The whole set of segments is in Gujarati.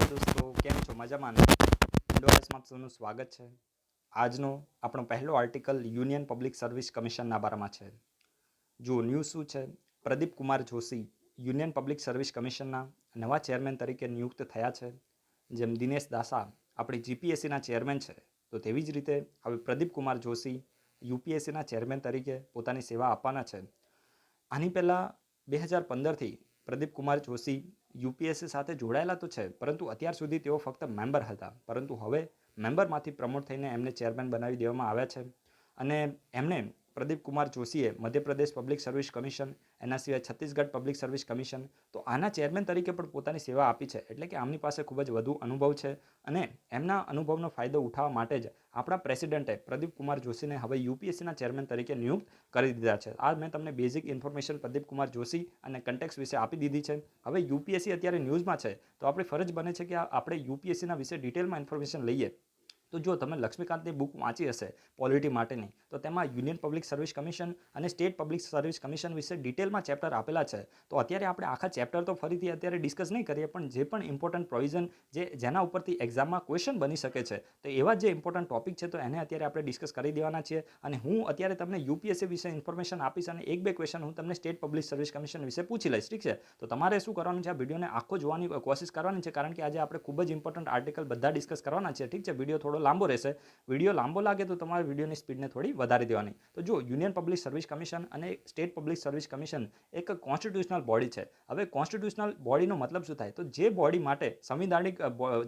દોસ્તો, કેમ છો? મજામાં ને? ઇન્ડોનેશમાં આપનું સ્વાગત છે. આજનો આપણો પહેલો આર્ટિકલ યુનિયન પબ્લિક સર્વિસ કમિશનના બારામાં છે. જો ન્યૂઝ શું છે? Pradeep Kumar Joshi union public service કમિશનના નવા ચેરમેન તરીકે નિયુક્ત થયા છે. જેમ દિનેશ દાસા આપણી જીપીએસસીના ચેરમેન છે, તો તેવી જ રીતે હવે પ્રદીપ કુમાર જોશી યુપીએસસીના ચેરમેન તરીકે પોતાની સેવા આપવાના છે. આની પહેલાં 2015થી પ્રદીપ કુમાર જોશી યુપીએસસી સાથે જોડાયેલા તો છે, પરંતુ અત્યાર સુધી તેઓ ફક્ત મેમ્બર હતા. પરંતુ હવે મેમ્બરમાંથી પ્રમોટ થઈને એમને ચેરમેન બનાવી દેવામાં આવ્યા છે. અને એમણે પ્રદીપ કુમાર જોશીએ મધ્યપ્રદેશ પબ્લિક સર્વિસ કમિશન, એના સિવાય છત્તીસગઢ પબ્લિક સર્વિસ કમિશન, તો આના ચેરમેન તરીકે પણ પોતાની સેવા આપી છે. એટલે કે આમની પાસે ખૂબ જ વધુ અનુભવ છે અને એમના અનુભવનો ફાયદો ઉઠાવવા માટે જ આપણા પ્રેસિડેન્ટે પ્રદીપ કુમાર જોશીને હવે યુપીએસસીના ચેરમેન તરીકે નિયુક્ત કરી દીધા છે. આ મેં તમને બેઝિક ઇન્ફોર્મેશન પ્રદીપ કુમાર જોશી અને કન્ટેક્સ વિશે આપી દીધી છે. હવે યુપીએસસી અત્યારે ન્યૂઝમાં છે, તો આપણી ફરજ બને છે કે આપણે યુપીએસસીના વિશે ડિટેલમાં ઇન્ફોર્મેશન લઈએ. તો જો તમે લક્ષ્મીકાંતની બુક વાંચી હશે પોલિટી માટેની, તો તેમાં યુનિયન પબ્લિક સર્વિસ કમિશન અને સ્ટેટ પબ્લિક સર્વિસ કમિશન વિશે ડિટેલમાં ચેપ્ટર આપેલા છે. તો અત્યારે આપણે આખા ચેપ્ટર તો ફરીથી અત્યારે ડિસ્કસ નહીં કરીએ, પણ જે પણ ઇમ્પોર્ટન્ટ પ્રોવિઝન જેના ઉપરથી એક્ઝામમાં ક્વેશ્ચન બની શકે છે, તો એવા જે ઇમ્પોર્ટન્ટ ટોપિક છે, તો એને અત્યારે આપણે ડિસ્કસ કરી દેવાના છીએ. અને હું અત્યારે તમને યુપીએસસી વિશે ઇન્ફોર્મેશન આપીશ અને એક બે ક્વેશ્ચન હું તમને સ્ટેટ પબ્લિક સર્વિસ કમિશન વિશે પૂછી લઈશ. ઠીક છે? તો તમારે શું કરવાનું છે? આ વિડીયોને આખો જોવાની કોશિશ કરવાની છે, કારણ કે આજે આપણે ખૂબ જ ઇમ્પોર્ટન્ટ આર્ટિકલ બધા ડિસ્કસ કરવાના છે. ઠીક છે? વિડીયો થોડો લાંબો રહેશે. વિડીયો લાંબો લાગે તો તમારે વિડીયોની સ્પીડને થોડી વધારી દેવાની. તો જો યુનિયન પબ્લિક સર્વિસ કમિશન અને સ્ટેટ પબ્લિક સર્વિસ કમિશન એક કોન્સ્ટિટ્યુશનલ બોડી છે. હવે કોન્સ્ટિટ્યુશનલ બોડીનો મતલબ શું થાય? તો જે બોડી માટે સંવિધાનિક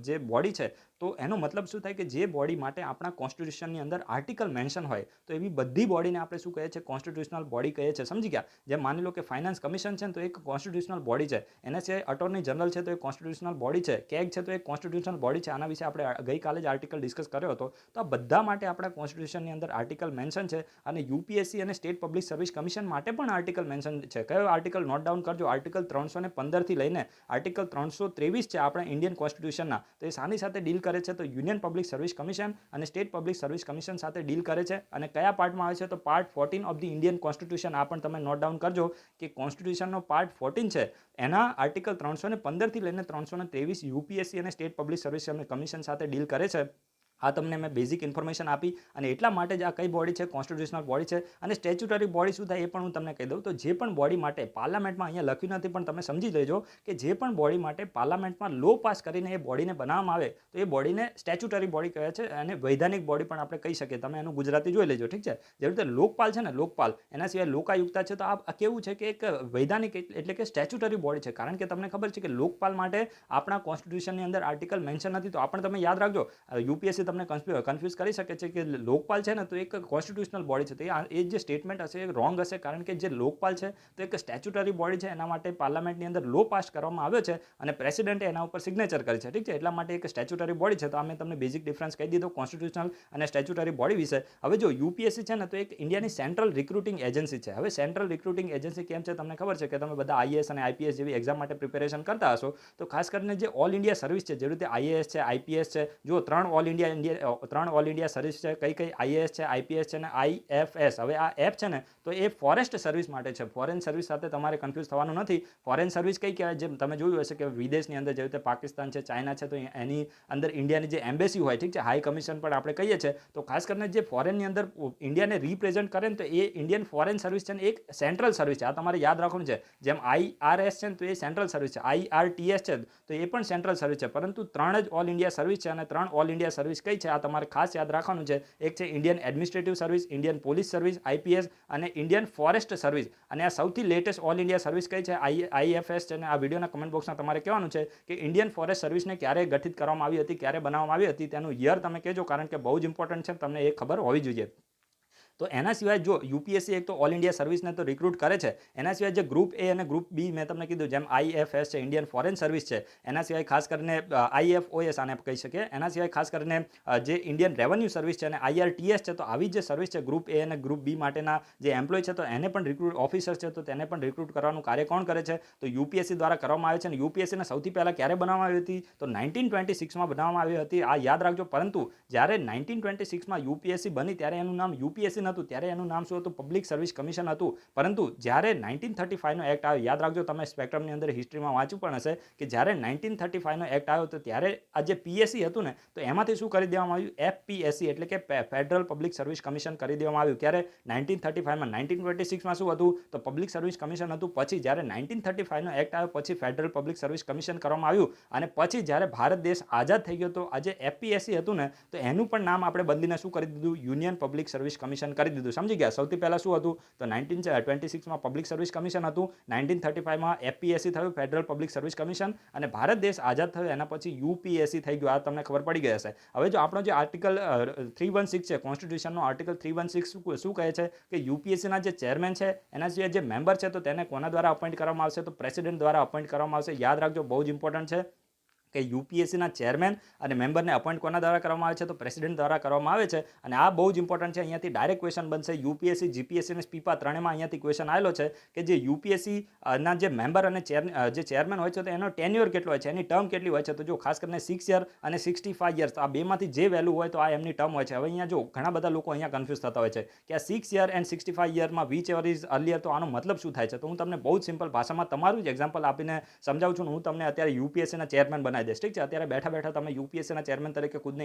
જે બોડી છે, તો એનો મતલબ શું થાય કે જે બોડી માટે આપણા કોન્સ્ટિટ્યુશનની અંદર આર્ટિકલ મેન્શન હોય, તો એવી બધી બોડીને આપણે શું કહીએ છીએ? કોન્સ્ટિટ્યુશનલ બોડી કહીએ છીએ. સમજી ગયા? જેમ માની લો કે ફાઇનાન્સ કમિશન છે, તો એક કોન્સ્ટિટ્યુશનલ બોડી છે. એના સિવાય અટોર્ની જનરલ છે, તો એક કોન્સ્ટિટ્યુશનલ બોડી છે. કેગ છે, તો એક કોન્સ્ટિટ્યુશનલ બોડી છે. આના વિશે આપણે ગઈકાલે જ આર્ટિકલ ડિસ્કસ કર્યો હતો. તો આ બધા માટે આપણા કોન્સ્ટિટ્યુશનની અંદર આર્ટિકલ મેન્શન છે. અને યુપીએસસી અને સ્ટેટ પબ્લિક સર્વિસ કમિશન માટે પણ આર્ટિકલ મેન્શન છે. કયો આર્ટિકલ? નોટ ડાઉન કરજો. આર્ટિકલ 315થી લઈને આર્ટિકલ 323 છે આપણા ઇન્ડિયન કોન્સ્ટિટ્યુશનના. તો એ શાની સાથે ડીલ કરે છે? તો યુનિયન પબ્લિક સર્વિસ કમિશન અને સ્ટેટ પબ્લિક સર્વિસ કમિશન સાથે ડીલ કરે છે. અને કયા પાર્ટમાં આવે છે? તો part 14 of the Indian constitution. આ પણ તમે નોટ ડાઉન કરજો કે કોન્સ્ટિટ્યુશનનો પાર્ટ 14 છે, એના આર્ટિકલ 315થી લઈને 323 યુપીએસસી અને સ્ટેટ પબ્લિક સર્વિસ કમિશન સાથે ડીલ કરે છે. આ તમને મેં બેઝિક ઇન્ફોર્મેશન આપી, અને એટલા માટે જ આ કઈ બોડી છે? કોન્સ્ટિટ્યુશનલ બોડી છે. અને સ્ટેચ્યુટરી બોડી શું થાય એ પણ હું તમને કહી દઉં. તો જે પણ બોડી માટે પાર્લામેન્ટમાં, અહીંયા લખ્યું નથી પણ તમે સમજી લેજો કે જે પણ બોડી માટે પાર્લામેન્ટમાં લો પાસ કરીને એ બોડીને બનાવવામાં આવે, તો એ બોડીને સ્ટેચ્યુટરી બોડી કહે છે. અને વૈધાનિક બોડી પણ આપણે કહી શકીએ. તમે એનું ગુજરાતી જોઈ લેજો. ઠીક છે? જેવી રીતે લોકપાલ છે ને, લોકપાલ, એના સિવાય લોકાયુક્તા છે, તો આ કેવું છે કે એક વૈધાનિક એટલે કે સ્ટેચ્યુટરી બોડી છે. કારણ કે તમને ખબર છે કે લોકપાલ માટે આપણા કોન્સ્ટિટ્યુશનની અંદર આર્ટિકલ મેન્શન નથી. તો આ પણ તમે યાદ રાખજો. યુપીએસસી તમને કન્ફ્યુઝ કરી શકે છે કે લોકપાલ છે ને, તો એક કોન્સ્ટિટ્યુશનલ બોડી છે. તો એ જે સ્ટેટમેન્ટ હશે એ રોંગ હશે, કારણ કે જે લોકપાલ છે તો એક સ્ટેચ્યુટરી બોડી છે. એના માટે પાર્લામેન્ટની અંદર લો પાસ કરવામાં આવ્યો છે અને પ્રેસિડેન્ટે એના ઉપર સિગ્નેચર કરી છે. ઠીક છે? એટલા માટે એક સ્ટેચ્યુટરી બોડી છે. તો આ મેં તમને બેઝિક ડિફરન્સ કહી દીધો કોન્સ્ટિટ્યુશનલ અને સ્ટેચ્યુટરી બોડી વિશે. હવે જો યુપીએસસી છે ને, તો એક ઇન્ડિયાની સેન્ટ્રલ રિક્રુટિંગ એજન્સી છે. હવે સેન્ટ્રલ રિક્રુટિંગ એજન્સી કેમ છે તમને ખબર છે કે તમે બધા આઈએએસ અને આઈપીએસ જેવી એક્ઝામ માટે પ્રિપેરેશન કરતા હશો. તો ખાસ કરીને જે ઓલ ઇન્ડિયા સર્વિસ છે, જેવી રીતે આઈએએસ છે, આઈપીએસ છે, જો ત્રણ ઓલ ઇન્ડિયા સર્વિસ છે. કઈ કઈ? આઈએએસ છે, આઈપીએસ છે અને આઈએફએસ. હવે આ એફ છે ને, તો એ ફોરેસ્ટ સર્વિસ માટે છે. ફોરેન સર્વિસ સાથે તમારે કન્ફ્યુઝ થવાનું નથી. ફોરેન સર્વિસ કઈ કહેવાય? જેમ તમે જોયું હશે કે વિદેશની અંદર જેવી રીતે પાકિસ્તાન છે, ચાઇના છે, તો એની અંદર ઇન્ડિયાની જે એમ્બેસી હોય, ઠીક છે, હાઈ કમિશન પણ આપણે કહીએ છીએ. તો ખાસ કરીને જે ફોરેનની અંદર ઇન્ડિયાને રિપ્રેઝેન્ટ કરે ને, તો એ ઇન્ડિયન ફોરેન સર્વિસ છે ને, એક સેન્ટ્રલ સર્વિસ છે. આ તમારે યાદ રાખવાનું છે. જેમ આઈઆરએસ છે ને, તો એ સેન્ટ્રલ સર્વિસ છે. આઈઆરટીએસ છે, તો એ પણ સેન્ટ્રલ સર્વિસ છે. પરંતુ ત્રણ જ ઓલ ઇન્ડિયા સર્વિસ છે. અને ત્રણ ઓલ ઇન્ડિયા સર્વિસ કઈ છે? આ તમારે ખાસ યાદ રાખવાનું છે. એક છે Indian administrative service, Indian police service IPS અને ઇન્ડિયન ફોરેસ્ટ સર્વિસ. અને આ સૌથી લેટેસ્ટ ઓલ ઇન્ડિયા સર્વિસ કઈ છે? આઈએફએસ છે. અને આ વિડીયોના કમેન્ટ બોક્સમાં તમારે કહેવાનું છે કે ઇન્ડિયન ફોરેસ્ટ સર્વિસને ક્યારે ગઠિત કરવામાં આવી હતી, ક્યારે બનાવવામાં આવી હતી, તેનું યર તમે કહેજો, કારણ કે બહુ જ ઇમ્પોર્ટન્ટ છે. તમને એ ખબર હોવી જોઈએ. તો એના સિવાય જો યુપીએસસી એક તો ઓલ ઇન્ડિયા સર્વિસને તો રિક્રુટ કરે છે. એના સિવાય જે ગ્રુપ એ અને ગ્રુપ બી મેં તમને કીધું, જેમ આઈએફએસ છે, ઇન્ડિયન ફોરેન સર્વિસ છે. એના સિવાય ખાસ કરીને આઈએફઓએસ આને કહી શકીએ. એના સિવાય ખાસ કરીને જે ઇન્ડિયન રેવન્યુ સર્વિસ છે અને આઈઆરટીએસ છે. તો આવી જે સર્વિસ છે ગ્રુપ એ અને ગ્રુપ બી માટેના જે એમ્પ્લોય છે, તો એને પણ રિક્રુટ ઓફિસર છે, તો તેને પણ રિક્રુટ કરવાનું કાર્ય કોણ કરે છે? તો યુપીએસસી દ્વારા કરવામાં આવે છે. અને યુપીએસસીને સૌથી પહેલા ક્યારે બનાવવામાં આવી હતી? તો 1926માં બનાવવામાં આવી હતી. આ યાદ રાખજો. પરંતુ જ્યારે 1926માં યુપીએસસી બની, ત્યારે એનું નામ યુપીએસસી હતું ત્યારે એનું નામ શું હતું? પબ્લિક સર્વિસ કમિશન હતું. પરંતુ જ્યારે 1935નો એક્ટ આવ્યો, યાદ રાખજો, તમે સ્પેક્ટ્રમની અંદર હિસ્ટ્રીમાં વાંચ્યું પણ હશે કે જ્યારે 1935નો એક્ટ આવ્યો તો ત્યારે આ જે પીએસસી હતું ને, તો એમાંથી શું કરી દેવામાં આવ્યું? એફપીએસસી એટલે કે ફેડરલ પબ્લિક સર્વિસ કમિશન કરી દેવામાં આવ્યું. ક્યારે? 1935માં. 1926માં શું હતું? તો પબ્લિક સર્વિસ કમિશન હતું. પછી જ્યારે 1935નો એક્ટ આવ્યો પછી ફેડરલ પબ્લિક સર્વિસ કમિશન કરવામાં આવ્યું. અને પછી જ્યારે ભારત દેશ આઝાદ થઈ ગયો તો આ જે એફપીએસસી હતું ને, તો એનું પણ નામ આપણે બદલીને શું કરી દીધું? યુનિયન પબ્લિક સર્વિસ કમિશન કરી દીધું. સમજી ગયા? સૌથી પહેલા શું હતું? તો 1926માં પબ્લિક સર્વિસ કમિશન હતું, 1935માં એફપીએસસી થયું, ફેડરલ પબ્લિક સર્વિસ કમિશન, અને ભારત દેશ આઝાદ થયો એના પછી યુપીએસસી થઈ ગયું. આ તમને ખબર પડી ગઈ હશે. હવે જો આપણો જે આર્ટિકલ 316 છે કોન્સ્ટિટ્યુશનનો, આર્ટિકલ 316 શું કહે છે કે યુપીએસસીના જે ચેરમેન છે એના સિવાય જે મેમ્બર છે તો તેને કોના દ્વારા અપોઇન્ટ કરવામાં આવશે? તો પ્રેસિડેન્ટ દ્વારા અપોઇન્ટ કરવામાં આવશે. યાદ રાખજો, બહુ જ ઇમ્પોર્ટન્ટ છે કે યુપીએસસીના ચેરમેન અને મેમ્બરને અપોઇન્ટ કોના દ્વારા કરવામાં આવે છે? તો પ્રેસિડેન્ટ દ્વારા કરવામાં આવે છે. અને આ બહુ જ ઇમ્પોર્ટન્ટ છે. અહીંયાથી ડાયરેક્ટ ક્વેશ્ચન બનશે. યુપીએસસી, જીપીએસસી અને સ્પીપા ત્રણેયમાં અહીંયાથી ક્વેશ્ચન આવેલો છે કે જે યુપીએસસી ના જે મેમ્બર અને જે ચેરમેન હોય છે તો એનો ટેન્યોર કેટલો હોય છે, એની ટર્મ કેટલી હોય છે? તો જો ખાસ કરીને 6 યર અને 65 યર્સ, આ બેમાંથી જે વેલ્યુ હોય તો આ એમની ટર્મ હોય છે. હવે અહીંયા જો ઘણા બધા લોકો અહીંયા કન્ફ્યુઝ થતા હોય છે કે આ 6 યર એન્ડ 65 યરમાં વિચ એવર ઇઝ અર્લિયર, તો આનો મતલબ શું થાય છે? તો હું તમને બહુ જ સિમ્પલ ભાષામાં તમારું જ એક્ઝામ્પલ આપીને સમજાવું છું. હું તમને અત્યારે યુપીએસસીના ચેરમેન બનાવી દઈશ. ઠીક છે? અત્યારે બેઠા બેઠા તમે યુપીએસસીના ચેરમેન તરીકે ખુદને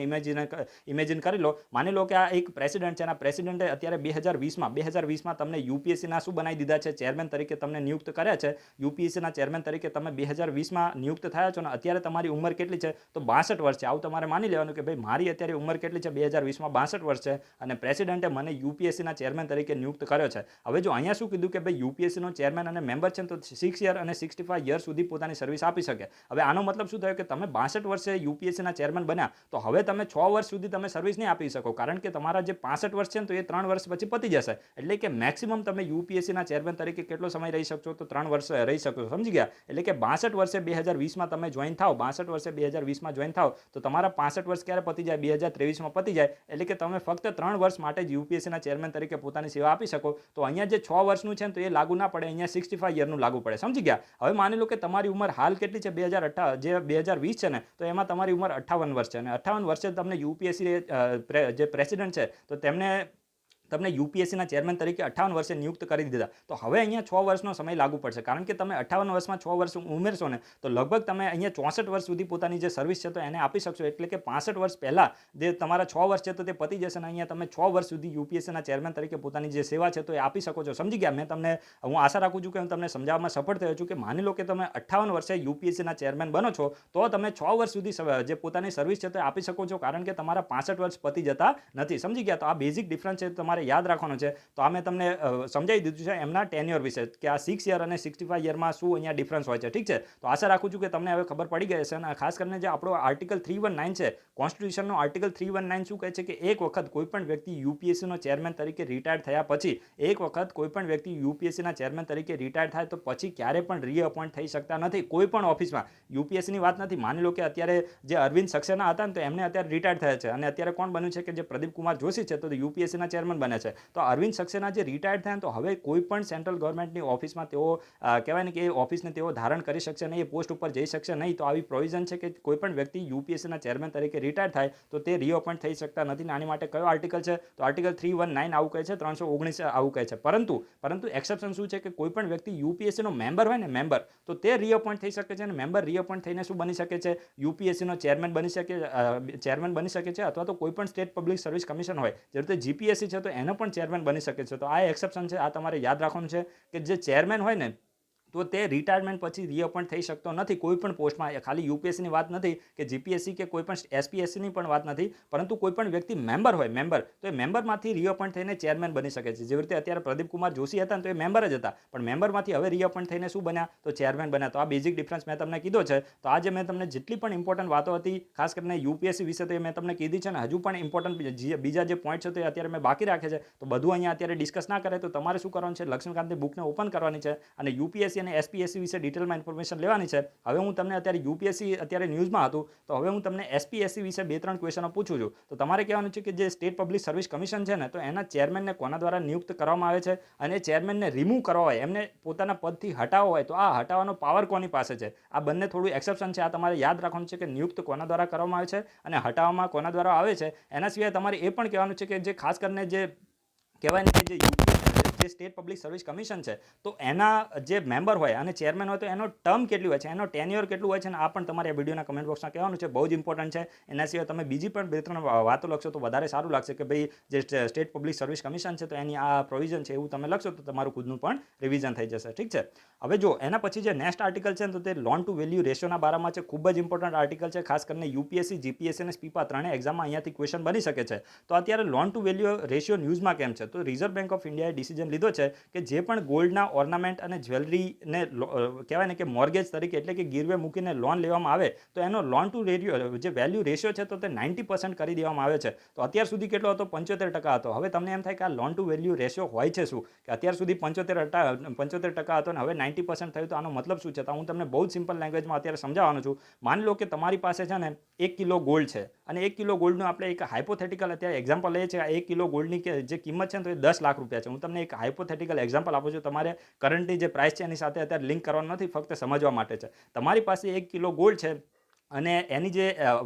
ઇમેજિન કરી લો. માની લો કે આ એક પ્રેસિડેન્ટ છે અને પ્રેસિડેન્ટે અત્યારે 2020માં તમને યુપીએસસીના શું બનાવી દીધા છે? ચેરમેન તરીકે તમને નિયુક્ત કર્યા છે. યુપીએસસીના ચેરમેન તરીકે તમે 2020માં નિયુક્ત થયા છો અને અત્યારે તમારી ઉંમર કેટલી છે? તો 62 વર્ષ છે. આવું તમારે માની લેવાનું કે ભાઈ મારી અત્યારે ઉંમર કેટલી છે? 2020માં 62 વર્ષ છે અને પ્રેસિડેન્ટે મને યુપીએસસીના ચેરમેન તરીકે નિયુક્ત કર્યો છે. હવે જો અહીંયા શું કીધું કે ભાઈ યુપીએસસીનો ચેરમેન અને મેમ્બર છે તો 6 યર અને 65 યર સુધી પોતાની સર્વિસ આપી શકે. હવે આનો મતલબ શું થયો કે તમે 62 વર્ષે યુપીએસસીના ચેરમેન બન્યા તો હવે તમે 6 વર્ષ સુધી તમે સર્વિસ નહીં આપી શકો, કારણ કે તમારા જે 65 વર્ષ છે ને તો એ 3 વર્ષ પછી પતી જશે. એટલે કે મેક્સિમમ તમે યુપીએસસીના ચેરમેન તરીકે કેટલો સમય રહી શકશો? તો 3 વર્ષ રહી શકશો. સમજી ગયા? એટલે કે 62 વર્ષે 2020માં તમે જોઈન થાવ, 62 વર્ષે 2020માં જોઈન થાવ તો તમારા 65 વર્ષ ક્યારે પતી જાય? 2023માં પતી જાય. એટલે કે તમે ફક્ત 3 વર્ષ માટે જ યુપીએસસીના ચેરમેન તરીકે પોતાની સેવા આપી શકો. તો અહીંયા જે 6 વર્ષનું છે તો એ લાગુ ના પડે, અહીંયા 65 યરનું લાગુ પડે. સમજી ગયા? હવે માની લો કે તમારી ઉંમર હાલ કેટલી છે? 2020 છે ને, તો એમાં તમારી ઉંમર 58 વર્ષ છે અને 58 વર્ષે તમને યુપીએસસી જે પ્રેસિડેન્ટ છે તો તમને યુપીએસસીના ચેરમેન તરીકે 58 વર્ષે નિયુક્ત કરી દીધા. તો હવે અહીંયા 6 વર્ષનો સમય લાગુ પડશે, કારણ કે તમે 58 વર્ષમાં 6 વર્ષ ઉમેરશો ને તો લગભગ તમે અહીંયા 64 વર્ષ સુધી પોતાની જે સર્વિસ છે તો એને આપી શકશો. એટલે કે 65 વર્ષ પહેલાં જે તમારા 6 વર્ષ છે તો તે પતી જશે અને અહીંયા તમે 6 વર્ષ સુધી યુપીએસસીના ચેરમેન તરીકે પોતાની જે સેવા છે તો એ આપી શકો છો. સમજી ગયા? હું આશા રાખું છું કે હું તમને સમજાવવામાં સફળ થયો છું કે માની લો કે તમે 58 વર્ષે યુપીએસસીના ચેરમેન બનો છો તો તમે 6 વર્ષ સુધી જે પોતાની સર્વિસ છે તો આપી શકો છો, કારણ કે તમારા 65 વર્ષ પતી જતા નથી. સમજી ગયા? તો આ બેઝિક ડિફરન્સ છે, તમારે યાદ રાખવાનો છે. તો આ મેં તમને સમજાવી દીધું છે એમના ટેન્યોર વિશે કે આ 6 યર અને 65 યરમાં શું અહીંયા ડિફરન્સ હોય છે. ઠીક છે? તો આશા રાખું છું કે તમને હવે ખબર પડી ગઈ હશે. અને ખાસ કરીને જે આપણો આર્ટિકલ 319 છે કોન્સ્ટિટ્યુશનનો, આર્ટિકલ 319 શું કહે છે કે એક વખત કોઈપણ વ્યક્તિ યુપીએસસીનો ચેરમેન તરીકે રિટાયર થયા પછી કોઈપણ વ્યક્તિ યુપીએસસીના ચેરમેન તરીકે રિટાયર થાય તો પછી ક્યારે પણ રીઅપોઇન્ટ થઈ શકતા નથી કોઈ પણ ઓફિસમાં. યુપીએસસીની વાત નથી. માની લો કે અત્યારે જે અરવિંદ સક્સેના હતા ને તો એમને અત્યારે રિટાયર થયા છે અને અત્યારે કોણ બન્યું છે કે જે પ્રદીપ કુમાર જોશી છે તો યુપીએસસીના ચેરમેન બને છે. તો અરવિંદ સક્સેના જે રિટાયર થયા તો હવે કોઈ પણ સેન્ટ્રલ ગવર્મેન્ટની ઓફિસમાં તેઓ કહેવાય ને કે એ ઓફિસને તેઓ ધારણ કરી શકશે નહીં, એ પોસ્ટ ઉપર જઈ શકશે નહીં. તો આવી પ્રોવિઝન છે કે કોઈ પણ વ્યક્તિ યુપીએસસીના ચેરમેન તરીકે રિટાયર થાય તો તે રીઅપોઇન્ટ થઈ શકતા નથી. આની માટે કયો આર્ટિકલ છે? તો આર્ટિકલ 319 આવું કહે છે, 319 આવું કહે છે. પરંતુ એક્સેપ્શન શું છે કે કોઈ પણ વ્યક્તિ યુપીએસસીનો મેમ્બર હોય ને, મેમ્બર, તો તે રીઅપોઇન્ટ થઈ શકે છે અને મેમ્બર રીઅપોઇન્ટ થઈને શું બની શકે છે? યુપીએસસીનો ચેરમેન બની શકે છે અથવા તો કોઈ પણ સ્ટેટ પબ્લિક સર્વિસ કમિશન હોય જે રીતે જીપીએસસી છે તો એનો પણ ચેરમેન બની શકે છે. તો આ એક્સેપ્શન છે, આ તમારે યાદ રાખવાનું છે કે જે ચેરમેન હોય ને તો તે રિટાયરમેન્ટ પછી રીઅપોઇન્ટ થઈ શકતો નથી કોઈ પણ પોસ્ટમાં. ખાલી યુપીએસસીની વાત નથી કે જીપીએસસી કે કોઈ પણ એસપીએસસીની પણ વાત નથી, પરંતુ કોઈ પણ વ્યક્તિ મેમ્બર હોય, મેમ્બર, તો એ મેમ્બરમાંથી રીઅપોઇન્ટ થઈને ચેરમેન બની શકે છે. જેવી રીતે અત્યારે પ્રદીપ કુમાર જોશી હતા ને તો એ મેમ્બર જ હતા, પણ મેમ્બરમાંથી હવે રીઅપોઇન્ટ થઈને શું બન્યા? તો ચેરમેન બન્યા. તો આ બેઝિક ડિફરન્સ મેં તમને કીધો છે. તો આજે મેં તમને જેટલી પણ ઇમ્પોર્ટન્ટ વાતો હતી ખાસ કરીને યુપીએસસી વિશે તો એ મેં તમને કીધી છે ને હજુ પણ ઇમ્પોર્ટન્ટ બીજા જે પોઈન્ટ છે તો એ અત્યારે મેં બાકી રાખે છે. તો બધું અહીંયા અત્યારે ડિસ્કસ ના કરે તો તમારે શું કરવાનું છે? લક્ષ્મીકાંતની બુકને ઓપન કરવાની છે અને યુપીએસસી અને એસપીએસસી વિશે ડિટેલમાં ઇન્ફોર્મેશન લેવાની છે. હવે હું તમને અત્યારે યુપીએસસી અત્યારે ન્યૂઝમાં હતું તો હવે હું તમને એસપીએસસી વિશે 2-3 ક્વેશ્ચનો પૂછું છું. તો તમારે કહેવાનું છે કે જે સ્ટેટ પબ્લિક સર્વિસ કમિશન છે ને તો એના ચેરમેનને કોના દ્વારા નિયુક્ત કરવામાં આવે છે અને ચેરમેનને રિમૂવ કરવા હોય, એમને પોતાના પદથી હટાવવો હોય તો આ હટાવવાનો પાવર કોની પાસે છે? આ બંને થોડું એક્સેપ્શન છે. આ તમારે યાદ રાખવાનું છે કે નિયુક્ત કોના દ્વારા કરવામાં આવે છે અને હટાવવામાં કોના દ્વારા આવે છે. એના સિવાય તમારે એ પણ કહેવાનું છે કે જે ખાસ કરીને જે કહેવાય ને કે જે યુપી જે સ્ટેટ પબ્લિક સર્વિસ કમિશન છે તો એના જે મેમ્બર હોય અને ચેરમેન હોય તો એનો ટર્મ કેટલી હોય છે, એનો ટેન્યોર કેટલું હોય છે, અને આ પણ તમારે આ વિડીયોના કમેન્ટ બોક્સમાં કહેવાનું છે, બહુ જ ઇમ્પોર્ટન્ટ છે. એના સિવાય તમે બીજી પણ 2-3 વાતો લખશો તો વધારે સારું લાગશે કે ભાઈ જે સ્ટેટ પબ્લિક સર્વિસ કમિશન છે તો એની આ પ્રોવિઝન છે એવું તમે લખશો તો તમારું ખુદનું પણ રિવિઝન થઈ જશે. ઠીક છે. હવે જો એના પછી જે નેક્સ્ટ આર્ટિકલ છે તો તે લોન ટુ વેલ્યુ રેશિયોના બારામાં છે. ખૂબ જ ઇમ્પોર્ટન્ટ આર્ટિકલ છે, ખાસ કરીને યુપીએસસી, જીપીએસસી અને સ્પીપા ત્રણેય એક્ઝામમાં અહીંયાથી ક્વેશ્ચન બની શકે છે. તો અત્યારે લોન ટુ વેલ્યુ રેશિયો ન્યૂઝમાં કેમ છે? તો રિઝર્વ બેંક ઓફ ઇન્ડિયાએ ડિસિઝન લીધો છે કે જે પણ ગોલ્ડના ઓર્નામેન્ટ અને જ્વેલરીને કહેવાય ને કે મોર્ગેજ તરીકે એટલે કે ગીરવે મૂકીને લોન લેવામાં આવે તો એનો લોન ટુ જે વેલ્યુ રેશિયો છે તો તે 90% કરી દેવામાં આવે છે. તો અત્યાર સુધી કેટલો હતો? 75% હતો. હવે તમને એમ થાય કે આ લોન ટુ વેલ્યુ રેશિયો હોય છે શું? કે અત્યાર સુધી 75% હતો અને હવે 90% થયું, તો આનો મતલબ શું છે? તો હું તમને બહુ જ સિમ્પલ લેંગ્વેજમાં અત્યારે સમજાવવાનું છું. માની લો કે તમારી પાસે છે ને 1 કિલો ગોલ્ડ છે અને 1 કિલો ગોલ્ડનું આપણે એક હાઇપોથેટિકલ અત્યારે એક્ઝામ્પલ લઈએ છીએ. 1 કિલો ગોલ્ડની જે કિંમત છે ને તો એ 10 લાખ રૂપિયા છે. હું તમને એક હાઇપોથેટિકલ એક્ઝામ્પલ આપું છું. તમારે કરંટની જે પ્રાઇસ છે એની સાથે અત્યારે લિંક કરવાનું નથી, ફક્ત સમજવા માટે છે. તમારી પાસે 1 કિલો ગોલ્ડ છે અને એની જે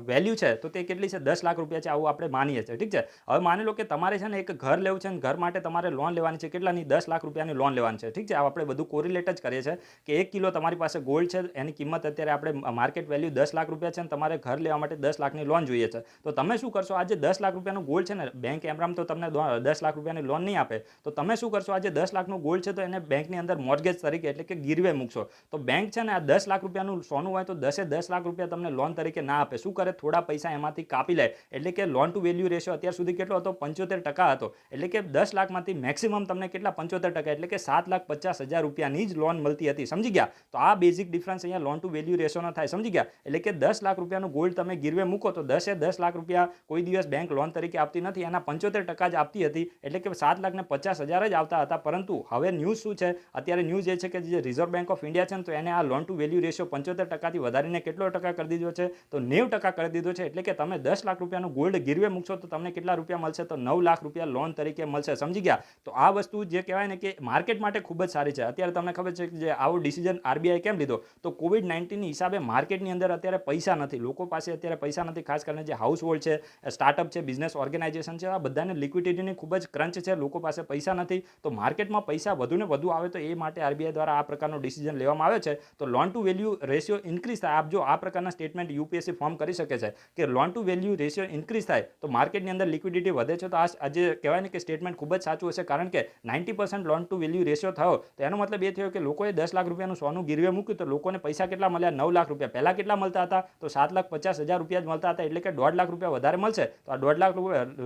વેલ્યુ છે તો તે કેટલી છે? 10 લાખ રૂપિયા છે, આવું આપણે માનીએ છીએ. ઠીક છે. હવે માની લો કે તમારે છે ને એક ઘર લેવું છે અને ઘર માટે તમારે લોન લેવાની છે. કેટલાની? 10 લાખ રૂપિયાની લોન લેવાની છે. ઠીક છે. આ આપણે બધું કોરિલેટ જ કરીએ છીએ કે 1 કિલો તમારી પાસે ગોલ્ડ છે, એની કિંમત અત્યારે આપણે માર્કેટ વેલ્યુ 10 લાખ રૂપિયા છે અને તમારે ઘર લેવા માટે 10 લાખની લોન જોઈએ છે. તો તમે શું કરશો? આ જે 10 લાખ રૂપિયાનું ગોલ્ડ છે ને, બેંક એમરામ તો તમને 10 લાખ રૂપિયાની લોન નહીં આપે. તો તમે શું કરશો? આ જે 10 લાખનું ગોલ્ડ છે તો એને બેંકની અંદર મોર્ગેજ તરીકે એટલે કે ગીરવે મૂકશો. તો બેંક છે ને આ 10 લાખ રૂપિયાનું સોનું હોય તો 10 લાખ રૂપિયા તમને લોન તરીકે ના આપે. શું કરે? થોડા પૈસા એમાંથી કાપી લે. એટલે કે લોન ટુ વેલ્યુ રેશિયો અત્યાર સુધી કેટલો હતો? 75% હતો. એટલે કે 10 લાખમાંથી મેક્સિમમ તમને કેટલા? 75%, એટલે કે 7,50,000 રૂપિયાની જ લોન મળતી હતી. સમજી ગયા? તો આ બેઝિક ડિફરન્સ અહીંયા લોન ટુ વેલ્યુ રેશિયોનો થાય. સમજી ગયા? એટલે કે 10 લાખ રૂપિયાનું ગોલ્ડ તમે ગીરવે મૂકો તો 10 લાખ રૂપિયા કોઈ દિવસ બેંક લોન તરીકે આપતી નથી, એના 75% જ આપતી હતી. એટલે કે 7,50,000 જ આવતા હતા. પરંતુ હવે ન્યૂઝ શું છે? અત્યારે ન્યૂઝ એ છે કે જે રિઝર્વ બેંક ઓફ ઇન્ડિયા છે ને તો એને આ લોન ટુ વેલ્યુ રેશિયો 75%થી વધારીને કેટલો ટકા કરી દીધો છે? તો 90% કરી દીધો છે. એટલે કે તમે 10 લાખ રૂપિયાનું ગોલ્ડ ગીરવે મૂકશો તો તમને કેટલા રૂપિયા મળશે? તો 9 લાખ રૂપિયા લોન તરીકે મળશે. સમજી ગયા? તો આ વસ્તુ જે કહેવાય ને કે માર્કેટ માટે ખૂબ જ સારી છે. અત્યારે તમને ખબર છે કે જે આવો ડિસિઝન આરબીઆઈ કેમ લીધો? તો કોવિડ-19ની હિસાબે માર્કેટની અંદર અત્યારે પૈસા નથી, લોકો પાસે અત્યારે પૈસા નથી. ખાસ કરીને જે હાઉસહોલ્ડ છે, સ્ટાર્ટઅપ છે, બિઝનેસ ઓર્ગેનાઇઝેશન છે, આ બધાને લિક્વિડિટીની ખૂબ જ ક્રંચ છે. લોકો પાસે પૈસા નથી. તો માર્કેટમાં પૈસા વધુને વધુ આવે તો એ માટે આરબીઆઈ દ્વારા આ પ્રકારનો ડિસિઝન લેવામાં આવે છે. તો loan to value ratio increase થાય. આપ જો આ પ્રકારના સ્ટેટમેન્ટ યુપીએસસી ફોર્મ કરી શકે છે કે loan to value ratio increase થાય તો માર્કેટની અંદર લિક્વિડિટી વધે છે. તો આજે કહેવાય ને કે સ્ટેટમેન્ટ ખૂબ જ સાચું હશે, કારણ કે 90% લોન ટુ વેલ્યુ રેશિયો થયો તો એનો મતલબ એ થયો કે લોકોએ 10 લાખ રૂપિયાનું સોનું ગીરવે મૂક્યું તો લોકોને પૈસા કેટલા મળ્યા? 9 લાખ રૂપિયા. પહેલા કેટલા મળતા હતા? તો 7,50,000 રૂપિયા જ મળતા હતા. એટલે કે 1.5 લાખ રૂપિયા વધારે મળશે. તો આ 1.5 લાખ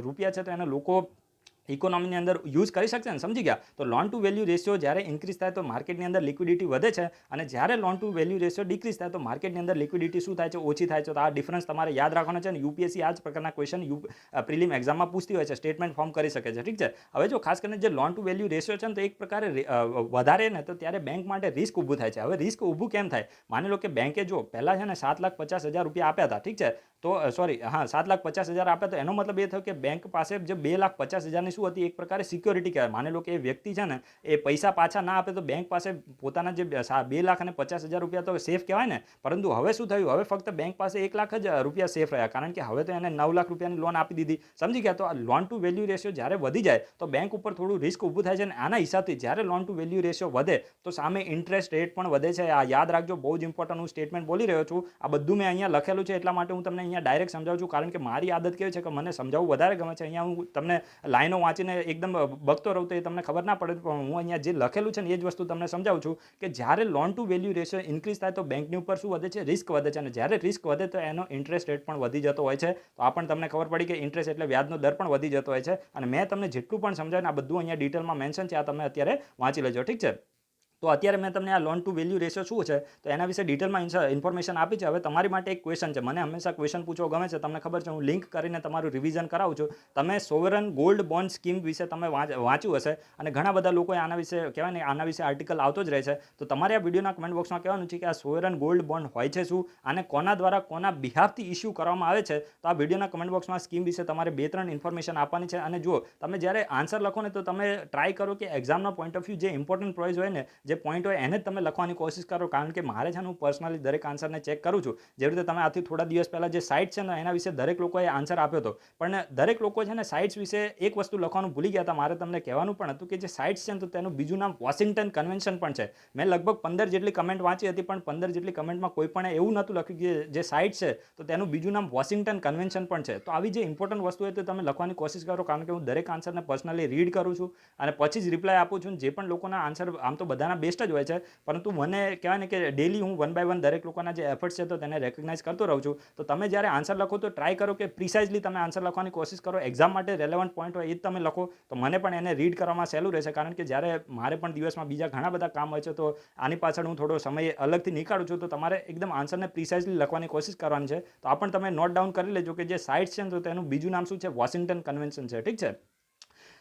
રૂપિયા છે તો એને લોકો ઇકોનોમીની અંદર યુઝ કરી શકશે ને. સમજી ગયા? તો લોન ટુ વેલ્યુ રેશિયો જ્યારે ઇન્ક્રીઝ થાય તો માર્કેટની અંદર લિક્વિડિટી વધે છે, અને જ્યારે loan to value ratio decrease થાય તો માર્કેટની અંદર લિક્વિડિટી શું થાય છે? ઓછી થાય છે. તો આ ડિફરન્સ તમારે યાદ રાખવાનો છે. અને યુપીએસસી આ જ પ્રકારના ક્વેશ્ચન પ્રિલિમ એક્ઝામમાં પૂછતી હોય છે, સ્ટેટમેન્ટ ફોર્મ કરી શકે છે. ઠીક છે. હવે જો ખાસ કરીને જે લોન ટુ વેલ્યુ રેશિયો છે ને તો એક પ્રકારે વધારે ને તો ત્યારે બેંક માટે રિસ્ક ઊભું થાય છે. હવે રિસ્ક ઊભું કેમ થાય? માની લો કે બેંકે જો પહેલા છે ને 7,50,000 રૂપિયા આપ્યા હતા. ઠીક છે. તો સોરી, હા, 7,50,000 આપ્યા. તો એનો મતલબ એ થયો કે બેંક પાસે જે 2,50,000ની શું હતી? એક પ્રકારે સિક્યોરિટી કહેવાય. માની લો કે એ વ્યક્તિ છે ને એ પૈસા પાછા ના આપે તો બેંક પાસે પોતાના જે 2,50,000 રૂપિયા તો સેફ કહેવાય ને. પરંતુ હવે શું થયું? હવે ફક્ત બેંક પાસે 1 લાખ જ રૂપિયા સેફ રહ્યા, કારણ કે હવે તો એને 9 લાખ રૂપિયાની લોન આપી દીધી. સમજી ગયા? તો આ લોન ટુ વેલ્યુ રેશિયો જ્યારે વધી જાય તો બેંક ઉપર થોડું રિસ્ક ઊભું થાય છે. અને આના હિસાબથી જ્યારે લોન ટુ વેલ્યુ રેશિયો વધે તો સામે ઇન્ટરેસ્ટ રેટ પણ વધે છે. આ યાદ રાખજો, બહુ જ ઇમ્પોર્ટન્ટ હું સ્ટેટમેન્ટ બોલી રહ્યો છું. આ બધું મેં અહીંયા લખેલું છે, એટલા માટે હું તમને અહીંયા ડાયરેક્ટ સમજાવું છું, કારણ કે મારી આદત કેવી છે કે મને સમજાવવું વધારે ગમે છે. અહીંયા હું તમને લાઈનો વાંચીને એકદમ બકતો રહું તો એ તમને ખબર ના પડે. પણ હું અહીંયા જે લખેલું છે ને એ જ વસ્તુ તમને સમજાવું છું કે જ્યારે loan to value ratio increase થાય તો બેંકની ઉપર શું વધે છે? રિસ્ક વધે છે. અને જ્યારે રિસ્ક વધે તો એનો ઇન્ટરેસ્ટ રેટ પણ વધી જતો હોય છે. તો આ પણ તમને ખબર પડી કે ઇન્ટરેસ્ટ એટલે વ્યાજનો દર પણ વધી જતો હોય છે. અને મેં તમને જેટલું પણ સમજાવ્યું આ બધું અહીંયા ડિટેલમાં મેન્શન છે, આ તમે અત્યારે વાંચી લેજો. ઠીક છે. તો અત્યારે મેં તમને આ લોન ટુ વેલ્યુ રેશિયો શું છે તો એના વિશે ડિટેલમાં ઇન્ફોર્મેશન આપી છે. હવે તમારી માટે એક ક્વેશ્ચન છે, મને હંમેશા ક્વેશ્ચન પૂછવો ગમે છે, તમને ખબર છે. હું લિંક કરીને તમારું રિવિઝન કરાવું છું. તમે સોવરન ગોલ્ડ બોન્ડ સ્કીમ વિશે તમે વાંચ્યું હશે અને ઘણા બધા લોકોએ આના વિશે કહેવાય ને આના વિશે આર્ટિકલ આવતો જ રહે છે. તો તમારે આ વિડીયોના કમેન્ટ બોક્સમાં કહેવાનું છે કે આ સોવરન ગોલ્ડ બોન્ડ હોય છે શું, આને કોના દ્વારા કોના બિહાફથી ઇસ્યુ કરવામાં આવે છે. તો આ વિડીયોના કમેન્ટ બોક્સમાં સ્કીમ વિશે તમારે 2-3 ઇન્ફોર્મેશન આપવાની છે. અને જો તમે જ્યારે આન્સર લખો ને તો તમે ટ્રાય કરો કે એક્ઝામના પોઈન્ટ ઓફ વ્યૂ જે ઇમ્પોર્ટન્ટ પ્રોઇઝ હોય ને, જે પોઈન્ટ હોય એને જ તમે લખવાની કોશિશ કરો, કારણ કે મારે છે ને હું પર્સનલી દરેક આન્સરને ચેક કરું છું. જેવી રીતે તમે આથી થોડા દિવસ પહેલાં જે સાઇટ છે ને એના વિશે દરેક લોકોએ આન્સર આપ્યો હતો, પણ દરેક લોકો છે ને સાઇટ્સ વિશે એક વસ્તુ લખવાનું ભૂલી ગયા હતા. મારે તમને કહેવાનું પણ હતું કે જે સાઇટ્સ છે ને તો તેનું બીજું નામ વોશિંગ્ટન કન્વેન્શન પણ છે. મેં લગભગ 15 જેટલી કમેન્ટ વાંચી હતી, પણ 15 જેટલી કમેન્ટમાં કોઈ પણ એવું નહોતું લખ્યું કે જે સાઇટ છે તો તેનું બીજું નામ વોશિંગ્ટન કન્વેન્શન પણ છે. તો આવી જે ઇમ્પોર્ટન્ટ વસ્તુ હોય તો તમે લખવાની કોશિશ કરો, કારણ કે હું દરેક આન્સરને પર્સનલી રીડ કરું છું અને પછી જ રિપ્લાય આપું છું. જે પણ લોકોના આન્સર આમ તો બધાના બેસ્ટ જ હોય છે, પરંતુ મને કહેવાય ને કે ડેલી હું 1 બાય 1 દરેક લોકોના જે એફર્ટ્સ છે તો તેને રેકગ્નાઇઝ કરતો રહું છું. તો તમે જ્યારે આન્સર લખો તો ટ્રાય કરો કે પ્રિસાઇઝલી તમે આન્સર લખવાની કોશિશ કરો. એક્ઝામ માટે રેલેવન્ટ પોઈન્ટ હોય એ જ તમે લખો, તો મને પણ એને રીડ કરવામાં સહેલું રહેશે. કારણ કે જ્યારે મારે પણ દિવસમાં બીજા ઘણા બધા કામ હોય છે, તો આની પાછળ હું થોડો સમય અલગથી નીકાળું છું. તો તમારે એકદમ આન્સરને પ્રિસાઇઝલી લખવાની કોશિશ કરવાની છે. તો આ પણ તમે નોટ ડાઉન કરી લેજો કે જે સાઇટ્સ છે તો તેનું બીજું નામ શું છે, વોશિંગ્ટન કન્વેન્શન છે. ઠીક છે.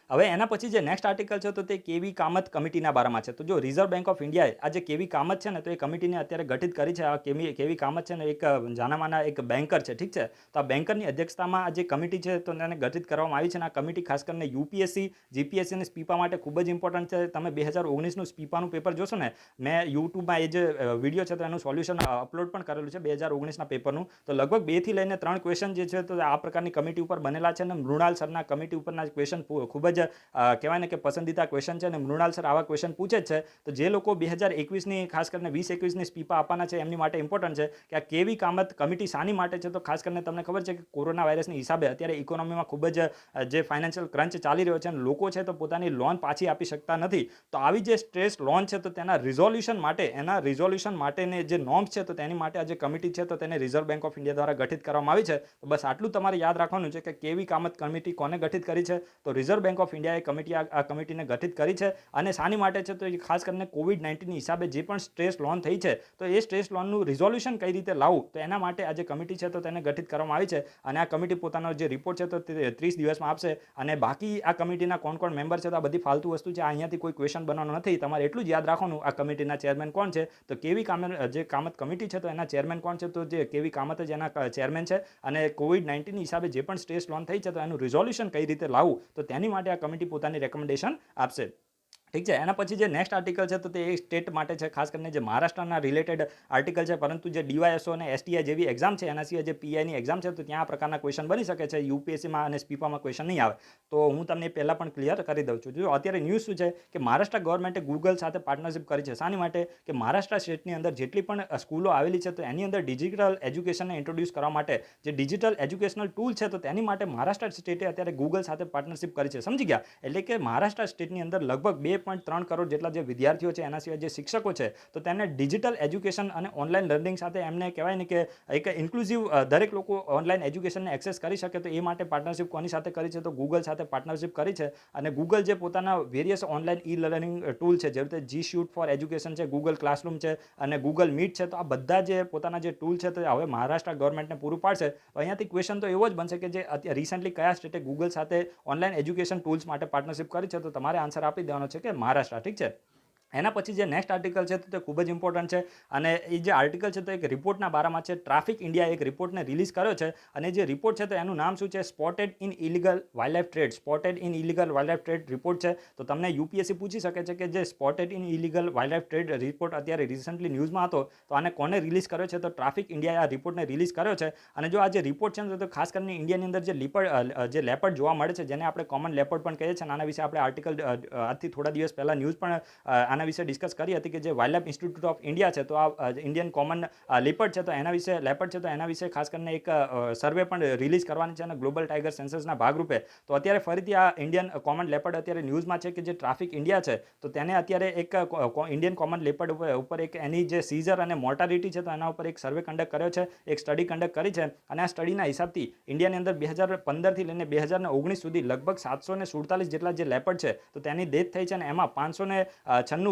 હવે એના પછી જે નેક્સ્ટ આર્ટિકલ છે તો તે કેવી કામત કમિટીના બારામાં છે. તો જો રિઝર્વ બેંક ઓફ ઇન્ડિયાએ આ જે કેવી કામત છે ને તો એ કમિટીને અત્યારે ગઠિત કરી છે. આ કેવી કામત છે ને એક જાનામાના એક બેન્કર છે. ઠીક છે. તો આ બેન્કરની અધ્યક્ષતામાં આ જે કમિટી છે તો તેને ગઠિત કરવામાં આવી છે. અને આ કમિટી ખાસ કરીને યુપીએસસી, જીપીએસસી અને સ્પીપા માટે ખૂબ જ ઇમ્પોર્ટન્ટ છે. તમે 2019નું સ્પીપાનું પેપર જોશો ને, મેં યુટ્યુબમાં એ જે વિડીયો છે તો એનું સોલ્યુશન અપલોડ પણ કરેલું છે 2019ના પેપરનું. તો લગભગ 2 થી લઈને 3 ક્વેશ્ચન જે છે તો આ પ્રકારની કમિટી ઉપર બનેલા છે. અને મૃણાલ સરના કમિટી ઉપરના ક્વેશ્ચન ખૂબ જ કહેવાય ને કે પસંદીદા ક્વેશ્ચન છે. અને મૃણાલ સર આવા ક્વેશ્ચન પૂછે જ છે. તો જે લોકો 2021ની ખાસ કરીને 2021ની સ્પીપા આપવાના છે એમની માટે ઇમ્પોર્ટન્ટ છે કે આ કેવી કામત કમિટી શાની માટે છે. તો ખાસ કરીને તમને ખબર છે કે કોરોના વાયરસની હિસાબે અત્યારે ઇકોનોમીમાં ખૂબ જ જે ફાઇનાન્શિયલ ક્રંચ ચાલી રહ્યો છે અને લોકો છે તો પોતાની લોન પાછી આપી શકતા નથી. તો આવી જે સ્ટ્રેસ લોન છે તો તેના રિઝોલ્યુશન માટેની જે નોર્મ્સ છે તો તેની માટે આ જે કમિટી છે તો તેને રિઝર્વ બેંક ઓફ ઇન્ડિયા દ્વારા ગઠિત કરવામાં આવી છે. તો બસ આટલું તમારે યાદ રાખવાનું છે કે કેવી કામત કમિટી કોને ગઠિત કરી છે. તો રિઝર્વ બેંક ઓફ ઇન્ડિયાએ આ કમિટીને ગઠિત કરી છે. અને શાની માટે છે તો ખાસ કરીને કોવિડ-19ની હિસાબે જે પણ સ્ટ્રેસ લોન થઈ છે તો એ સ્ટ્રેસ લોનનું રિઝોલ્યુશન કઈ રીતે લાવવું, તો એના માટે આ જે કમિટી છે તો તેને ગઠિત કરવામાં આવી છે. અને આ કમિટી પોતાનો જે રિપોર્ટ છે તો તે 30 દિવસમાં આપશે. અને બાકી આ કમિટીના કોણ મેમ્બર છે તો આ બધી ફાલતુ વસ્તુ છે, અહીંયાથી કોઈ ક્વેશ્ચન બનાવવાનો નથી. તમારે એટલું જ યાદ રાખવાનું આ કમિટીના ચેરમેન કોણ છે. તો કેવી કામત કમિટી છે તો એના ચેરમેન કોણ છે, તો જે કેવી કામત જ એના ચેરમેન છે. અને કોવિડ-19ની હિસાબે જે પણ સ્ટ્રેસ લોન થઈ છે તો એનું રિઝોલ્યુશન કઈ રીતે લાવવું, તો તેની માટે આ કમિટી પોતાની રેકમેન્ડેશન આપશે. ઠીક છે. એના પછી જે નેક્સ્ટ આર્ટિકલ છે તો તે સ્ટેટ માટે છે, ખાસ કરીને જે મહારાષ્ટ્રના રિલેટેડ આર્ટિકલ છે. પરંતુ જે ડીવાયએસઓ અને એસટીઆઈ જેવી એક્ઝામ છે એના સિવાય જે પીઆઈની એક્ઝામ છે તો ત્યાં આ પ્રકારના ક્વેશ્ચન બની શકે છે. યુપીએસસીમાં અને સ્પીપામાં ક્વેશ્ચન નહીં આવે. તો હું તમને પહેલાં પણ ક્લિયર કરી દઉં છું. જો અત્યારે ન્યૂઝ શું છે કે મહારાષ્ટ્ર ગવર્મેન્ટે ગૂગલ સાથે પાર્ટનરશિપ કરી છે. શાની માટે? કે મહારાષ્ટ્ર સ્ટેટની અંદર જેટલી પણ સ્કૂલો આવેલી છે તો એની અંદર ડિજિટલ એજ્યુકેશનને ઇન્ટ્રોડ્યુસ કરવા માટે જે ડિજિટલ એજ્યુકેશનલ ટૂલ છે તો તેની માટે મહારાષ્ટ્ર સ્ટેટે અત્યારે ગૂગલ સાથે પાર્ટનરશિપ કરી છે. સમજી ગયા? એટલે કે મહારાષ્ટ્ર સ્ટેટની અંદર લગભગ 2.3 કરોડ જેટલા જે વિદ્યાર્થીઓ છે, એના સિવાય જે શિક્ષકો છે તો તેમને ડિજિટલ એજ્યુકેશન અને ઓનલાઈન લર્નિંગ સાથે એમને કહેવાય ને કે એક ઇન્ક્લુઝિવ દરેક લોકો ઓનલાઈન એજ્યુકેશનને એક્સેસ કરી શકે. તો એ માટે પાર્ટનરશિપ કોની સાથે કરી છે? તો ગૂગલ સાથે પાર્ટનરશિપ કરી છે. અને ગૂગલ જે પોતાના various online e learning tool છે, જેવી રીતે જી શૂટ ફોર એજ્યુકેશન છે, ગૂગલ ક્લાસરૂમ છે અને ગૂગલ મીટ છે, તો આ બધા જે પોતાના જે ટૂલ છે તો હવે મહારાષ્ટ્ર ગવર્મેન્ટને પૂરું પાડશે. તો અહીંયાથી ક્વેશ્ચન તો એવો જ બનશે કે જે રિસેન્ટલી કયા સ્ટેટે ગૂગલ સાથે ઓનલાઈન એજ્યુકેશન ટૂલ્સ માટે પાર્ટનરશિપ કરી છે, તો તમારે આન્સર આપી દેવાનો છે કે મહારાષ્ટ્ર. ઠીક છે. એના પછી જે નેક્સ્ટ આર્ટિકલ છે તો તે ખૂબ જ ઇમ્પોર્ટન્ટ છે. અને એ જે આર્ટિકલ છે તો એક રિપોર્ટના બારામાં છે. ટ્રાફિક ઇન્ડિયાએ એક રિપોર્ટને રિલીઝ કર્યો છે. અને જે રિપોર્ટ છે તો એનું નામ શું છે? Spotted in illegal wildlife trade. Spotted in illegal wildlife trade report છે. તો તમને યુપીએસસી પૂછી શકે છે કે જે spotted in illegal wildlife trade report અત્યારે રિસન્ટલી ન્યૂઝમાં હતો તો આને કોને રિલીઝ કર્યો છે? તો ટ્રાફિક ઇન્ડિયાએ આ રિપોર્ટને રિલીઝ કર્યો છે. અને જો આ જે રિપોર્ટ છે તો ખાસ કરીને ઇન્ડિયાની અંદર જે લેપર્ડ જોવા મળે છે, જેને આપણે કોમન લેપર્ડ પણ કહીએ છીએ, આના વિશે આપણે આર્ટિકલ આજથી થોડા દિવસ પહેલા ન્યૂઝ પણ આના વિશે ડિસ્કસ કરી હતી કે જે વાઇલ્ડલાઇફ ઇન્સ્ટિટ્યૂટ ઓફ ઇન્ડિયા છે તો આ ઇન્ડિયન કોમન લેપર્ડ છે તો એના વિશે ખાસ કરીને એક સર્વે પણ રિલીઝ કરવાની છે. અને ગ્લોબલ ટાઈગર સેન્સસના ભાગરૂપે તો અત્યારે ફરીથી આ ઇન્ડિયન કોમન લેપર્ડ અત્યારે ન્યૂઝમાં છે કે જે ટ્રાફિક ઇન્ડિયા છે તો તેને અત્યારે એક ઇન્ડિયન કોમન લેપર્ડ ઉપર એક એની જે સીઝર અને મોર્ટાલિટી છે તો એના ઉપર એક સર્વે કન્ડક્ટ કર્યો છે, એક સ્ટડી કન્ડક્ટ કરી છે. અને આ સ્ટડીના હિસાબથી ઇન્ડિયાની અંદર 2015થી લઈને 2019 સુધી લગભગ 747 જેટલા જે લેપર્ડ છે તો તેની ડેથ થઈ છે. અને એમાં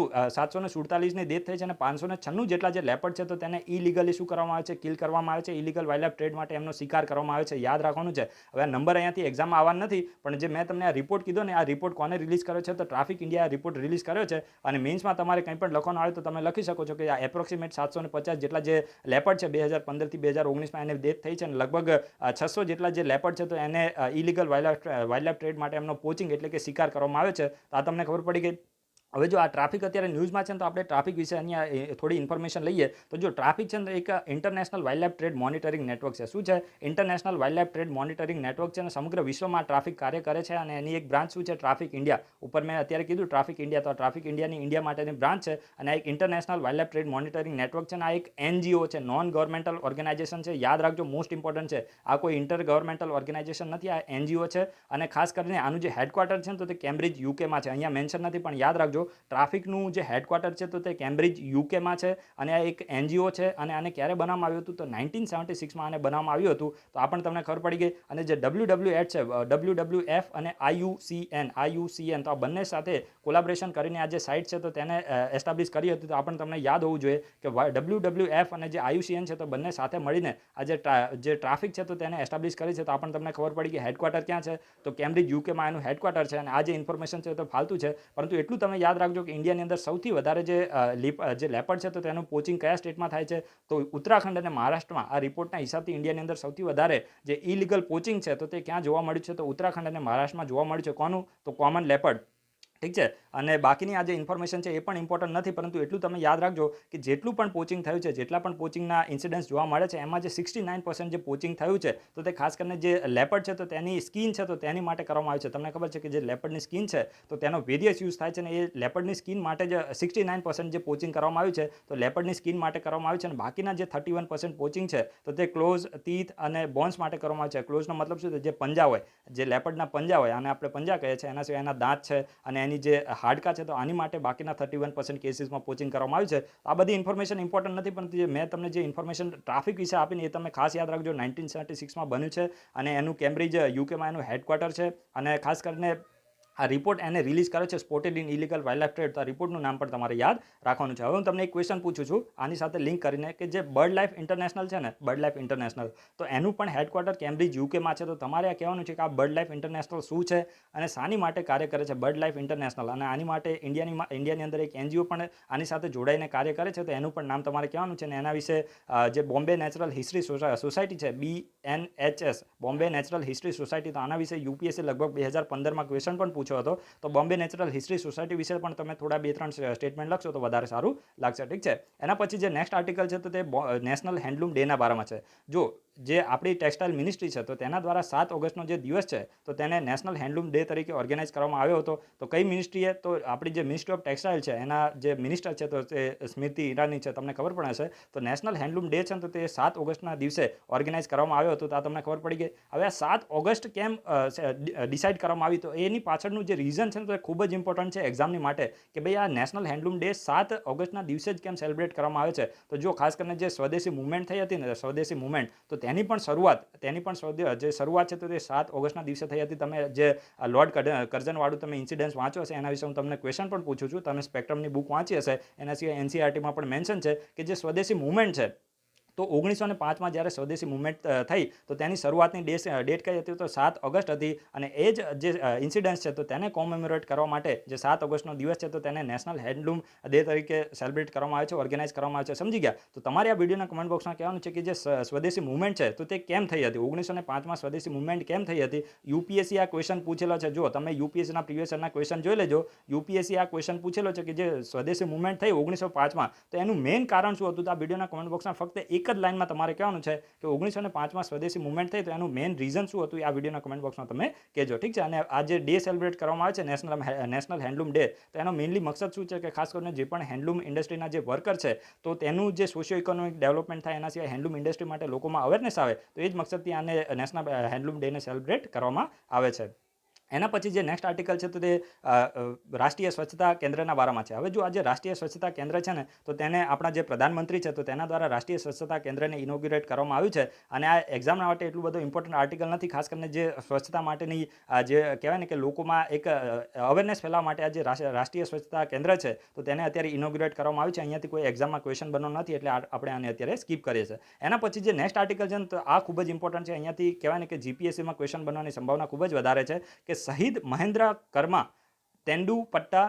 747ની ડેથ થઈ છે અને 596 જેટલા જે લેપર્ડ છે તો તેને ઇલીગલી શું કરવામાં આવે છે? કિલ કરવામાં આવે છે. ઇલીગલ વાઇલ્ડલાઇફ ટ્રેડ માટે એમનો શિકાર કરવામાં આવે છે. યાદ રાખવાનું છે. હવે આ નંબર અહીંયાથી એક્ઝામમાં આવવાના નથી, પણ જે મેં તમને આ રિપોર્ટ કીધો ને, આ રિપોર્ટ કોને રિલીઝ કર્યો છે? તો ટ્રાફિક ઇન્ડિયા આ રિપોર્ટ રિલીઝ કર્યો છે. અને મેન્સમાં તમારે કંઈ પણ લખવાનું આવે તો તમે લખી શકો છો કે આ એપ્રોક્સિમેટ 750 જેટલા જે લેપર્ડ છે 2015થી 2019માં એને ડેથ થઈ છે. અને લગભગ 600 જેટલા જે લેપર્ડ છે તો એને ઇલીગલ વાઇલ્ડલાઇફ ટ્રેડ માટે એમનો પોચિંગ એટલે કે શિકાર કરવામાં આવે છે. તો આ તમને ખબર પડી ગઈ. હવે જો આ ટ્રાફિક અત્યારે ન્યૂઝમાં છે ને તો આપણે ટ્રાફિક વિશે અહીંયા થોડી ઇન્ફોર્મેશન લઈએ તો જો ટ્રાફિક છે ને એક international wildlife trade monitoring network છે. શું છે? International wildlife trade monitoring network છે અને સમગ્ર વિશ્વમાં ટ્રાફિક કાર્ય કરે છે અને એની એક બ્રાન્ચ શું છે? Traffic India. ઉપર મેં અત્યારે કીધું ટ્રાફિક ઇન્ડિયા, તો ટ્રાફિક ઇન્ડિયાની ઇન્ડિયા માટેની બ્રાન્ચ છે અને આ એક international wildlife trade monitoring network છે અને આ એક NGO છે, નોન ગવર્મેન્ટલ ઓર્ગેનાઇઝેશન છે. યાદ રાખજો, મોસ્ટ ઇમ્પોર્ટન્ટ છે, આ કોઈ ઇન્ટર ગવર્મેન્ટલ ઓર્ગેનાઇઝેશન નથી, આ NGO છે અને ખાસ કરીને આનું જે હેડક્વાર્ટર છે ને તો તે કેમ્બ્રિજ યુકેમાં છે. અહીંયા મેન્શન નથી પણ યાદ રાખજો, ટ્રાફિકનું જે હેડક્વાર્ટર છે તો તે કેમ્બ્રિજ યુકેમાં છે અને આ એક NGO છે અને આને ક્યારે બનાવવામાં આવ્યું હતું? તો 1976માં આને બનાવવામાં આવ્યું હતું. તો આ પણ તમને ખબર પડી ગઈ. અને જે WWF છે, WWF અને IUCN, તો આ બંને સાથે કોલાબરેશન કરીને આ જે સાઇટ છે તો તેને એસ્ટાબ્લિશ કરી હતી. તો આ પણ તમને યાદ હોવું જોઈએ કે WWF અને જે IUCN છે તો બંને સાથે મળીને આ જે ટ્રાફિક છે તો તેને એસ્ટાબ્લિશ કરી છે. તો આ પણ તમને ખબર પડી કે હેડક્વાર્ટર ક્યાં છે? તો કેમ્બ્રિજ યુકેમાં એનું હેડક્વાર્ટર છે. અને આ જે ઇન્ફોર્મેશન છે તો ફાલતુ છે, પરંતુ એટલું તમે યાદ રાખજો કે ઇન્ડિયાની અંદર સૌથી વધારે જે લેપર્ડ છે તો તેનું પોચિંગ કયા સ્ટેટમાં થાય છે? તો ઉત્તરાખંડ અને મહારાષ્ટ્રમાં. આ રિપોર્ટના હિસાબથી ઇન્ડિયાની અંદર સૌથી વધારે જે ઇલીગલ પોચિંગ છે તો તે ક્યાં જોવા મળ્યું છે? તો ઉત્તરાખંડ અને મહારાષ્ટ્રમાં જોવા મળ્યું છે. કોનું? તો કોમન લેપર્ડ. ઠીક છે. અને બાકીની આ જે ઇન્ફોર્મેશન છે એ પણ ઇમ્પોર્ટન્ટ નથી, પરંતુ એટલું તમે યાદ રાખજો કે જેટલું પણ પોચિંગ થયું છે, જેટલા પણ પોચિંગના ઇન્સિડન્ટ્સ જોવા મળે છે, એમાં જે 69% જે પોચિંગ થયું છે તો તે ખાસ કરીને જે લેપર્ડ છે તો તેની સ્કિન છે તો તેની માટે કરવામાં આવે છે. તમને ખબર છે કે જે લેપર્ડની સ્કિન છે તો તેનો વેરિયસ યુઝ થાય છે અને એ લેપર્ડની સ્કિન માટે જ 69% જે પોચિંગ કરવામાં આવ્યું છે તો લેપર્ડની સ્કિન માટે કરવામાં આવ્યું છે. અને બાકીના જે 31% પોચિંગ છે તો તે ક્લોઝ, ટીથ અને બોન્સ માટે કરવામાં આવે છે. ક્લોઝનો મતલબ શું છે? જે પંજા હોય, જે લેપર્ડના પંજા હોય, આને આપણે પંજા કહીએ છીએ. એના સિવાય એના દાંત છે અને એની જે હાડકા છે તો આની માટે બાકીના 31% કેસીસમાં પોચિંગ કરવામાં આવ્યું છે. આ બધી ઇન્ફોર્મેશન ઇમ્પોર્ટન્ટ નથી, પરંતુ મેં તમને જે ઇન્ફોર્મેશન ટ્રાફિક વિશે આપીને એ તમે ખાસ યાદ રાખજો. 1976માં બન્યું છે અને એનું કેમ્બ્રિજ યુકેમાં એનું હેડક્વાર્ટર છે. અને ખાસ કરીને આ રિપોર્ટ એને રિલીઝ કરે છે spotted in illegal wildlife trade. તો આ રિપોર્ટનું નામ પણ તમારે યાદ રાખવાનું છે. હવે હું તમને એક ક્વેશ્ચન પૂછું છું આની સાથે લિંક કરીને કે જે બર્ડ લાઇફ ઇન્ટરનેશનલ છે ને, બર્ડ લાઇફ ઇન્ટરનેશનલ, તો એનું પણ હેડક્વાર્ટર કેમ્બ્રિજ યુકેમાં છે. તો તમારે આ કહેવાનું છે કે આ બર્ડ લાઇફ ઇન્ટરનેશનલ શું છે અને શાની માટે કાર્ય કરે છે બર્ડ લાઇફ ઇન્ટરનેશનલ, અને આની માટે ઇન્ડિયાની અંદર એક NGO પણ આની સાથે જોડાઈને કાર્ય કરે છે. તો એનું પણ નામ તમારે કહેવાનું છે. અને એના વિશે જે બોમ્બે નેચરલ હિસ્ટ્રી સોસાયટી છે, BNHS, Bombay natural history society, તો આના વિશે UPSC લગભગ 2015માં ક્વેશ્ચન પણ પૂછ્યો હતો. તો બોમ્બે નેચરલ હિસ્ટ્રી સોસાયટી વિશે પણ તમે થોડા 2-3 સ્ટેટમેન્ટ લખશો તો વધારે સારું લાગશે. ઠીક છે. એના પછી જે નેક્સ્ટ આર્ટિકલ છે તો તે નેશનલ હેન્ડલૂમ ડેના બારામાં છે. જો જે આપણી ટેક્સટાઇલ મિનિસ્ટ્રી છે તો તેના દ્વારા 7 ઓગસ્ટનો જે દિવસ છે તો તેને નેશનલ હેન્ડલૂમ ડે તરીકે ઓર્ગેનાઇઝ કરવામાં આવ્યો હતો. તો કઈ મિનિસ્ટ્રીએ? તો આપણી જે મિનિસ્ટ્રી ઓફ ટેક્સટાઇલ છે એના જે મિનિસ્ટર છે તો તે સ્મૃતિ ઈરાની છે, તમને ખબર પણ હશે. તો નેશનલ હેન્ડલૂમ ડે છે તો તે 7 ઓગસ્ટના દિવસે ઓર્ગેનાઇઝ કરવામાં આવ્યો હતો. તો આ તમને ખબર પડી ગઈ. હવે આ 7 ઓગસ્ટ કેમ ડિસાઇડ કરવામાં આવી? તો એની પાછળનું જે રીઝન છે તો એ ખૂબ જ ઇમ્પોર્ટન્ટ છે એક્ઝામની માટે કે ભાઈ આ નેશનલ હેન્ડલૂમ ડે 7 ઓગસ્ટના દિવસે જ કેમ સેલિબ્રેટ કરવામાં આવે છે? તો જો ખાસ કરીને જે સ્વદેશી મુવમેન્ટ થઈ હતી ને, સ્વદેશી મુવમેન્ટ, તો તેની પણ શરૂઆત છે તો તે 7 ઓગસ્ટના દિવસે થઈ હતી. તમે જે લોર્ડ કર્ઝનવાળું તમે ઇન્સિડન્સ વાંચો હશે એના વિશે હું તમને ક્વેશ્ચન પણ પૂછું છું. તમે સ્પેક્ટ્રમની બુક વાંચી હશે. એના સિવાય NCERTમાં પણ મેન્શન છે કે જે સ્વદેશી મુવમેન્ટ છે તો 1905માં જ્યારે સ્વદેશી મુવમેન્ટ થઈ તો તેની શરૂઆતની ડેટ કઈ હતી? તો 7 ઓગસ્ટ હતી. અને એ જ જે ઇન્સિડન્સ છે તો તેને કોમેમોરેટ કરવા માટે જે 7 ઓગસ્ટનો દિવસ છે તો તેને નેશનલ હેન્ડલૂમ ડે તરીકે સેલિબ્રેટ કરવામાં આવે છે, ઓર્ગેનાઇઝ કરવામાં આવે છે. સમજી ગયા? તો તમારે આ વિડીયોના કમેન્ટ બોક્સમાં કહેવાનું છે કે જે સ્વદેશી મુવમેન્ટ છે તો તે કેમ થઈ હતી? 1905માં સ્વદેશી મુવમેન્ટ કેમ થઈ હતી? UPSC આ ક્વેશ્ચન પૂછેલો છે. જો તમે UPSCના પ્રીવિયસ યરના ક્વેશ્ચન જોઈ લેજો. UPSC આ ક્વેશ્ચન પૂછેલો છે કે જે સ્વદેશી મુવમેન્ટ થઈ 1905માં તો એનું મેઇન કારણ શું હતું? તો આ વિડીયોના કમેન્ટ બોક્સમાં ફક્ત એક જ લાઇનમાં તમારે કહેવાનું છે કે 1905માં સ્વદેશી મુવમેન્ટ થઈ તો એનું મેઇન રીઝન શું હતું? આ વિડીયોના કમેન્ટ બોક્સમાં તમે કહેજો. ઠીક છે. અને આ જે ડે સેલિબ્રેટ કરવામાં આવે છે નેશનલ હેન્ડલૂમ ડે, તો એનો મેઇનલી મકસદ શું છે કે ખાસ કરીને જે પણ હેન્ડલૂમ ઇન્ડસ્ટ્રીના જે વર્કર છે તો તેનું જે સોશિયો ઇકોનોમિક ડેવલપમેન્ટ થાય, એના સિવાય હેન્ડલૂમ ઇન્ડસ્ટ્રી માટે લોકોમાં અવેરનેસ આવે, તો એ જ મકસદથી આને નેશનલ હેન્ડલૂમ ડેને સેલિબ્રેટ કરવામાં આવે છે. એના પછી જે નેક્સ્ટ આર્ટિકલ છે તો તે રાષ્ટ્રીય સ્વચ્છતા કેન્દ્રના બારામાં છે. હવે જો આ જે રાષ્ટ્રીય સ્વચ્છતા કેન્દ્ર છે ને તો તેને આપણા જે પ્રધાનમંત્રી છે તો તેના દ્વારા રાષ્ટ્રીય સ્વચ્છતા કેન્દ્રને ઇનોગ્યુરેટ કરવામાં આવ્યું છે. અને આ એક્ઝામના માટે એટલું બધું ઇમ્પોર્ટન્ટ આર્ટિકલ નથી. ખાસ કરીને જે સ્વચ્છતા માટેની જે કહેવાય ને કે લોકોમાં એક અવેરનેસ ફેલાવવા માટે આ જે રાષ્ટ્રીય સ્વચ્છતા કેન્દ્ર છે તો તેને અત્યારે ઇનોગ્યુરેટ કરવામાં આવ્યું છે. અહીંયાથી કોઈ એક્ઝામમાં ક્વેશ્ચન બનવાનો નથી એટલે આપણે આને અત્યારે સ્કીપ કરીએ છીએ. એના પછી જે નેક્સ્ટ આર્ટિકલ છે ને તો આ ખૂબ જ ઇમ્પોર્ટન્ટ છે. અહીંયાથી કહેવાય ને કે GPSCમાં ક્વેશ્ચન બનવાની સંભાવના ખૂબ જ વધારે છે કે શહીદ મહેન્દ્ર કર્મા તેંડુપટ્ટા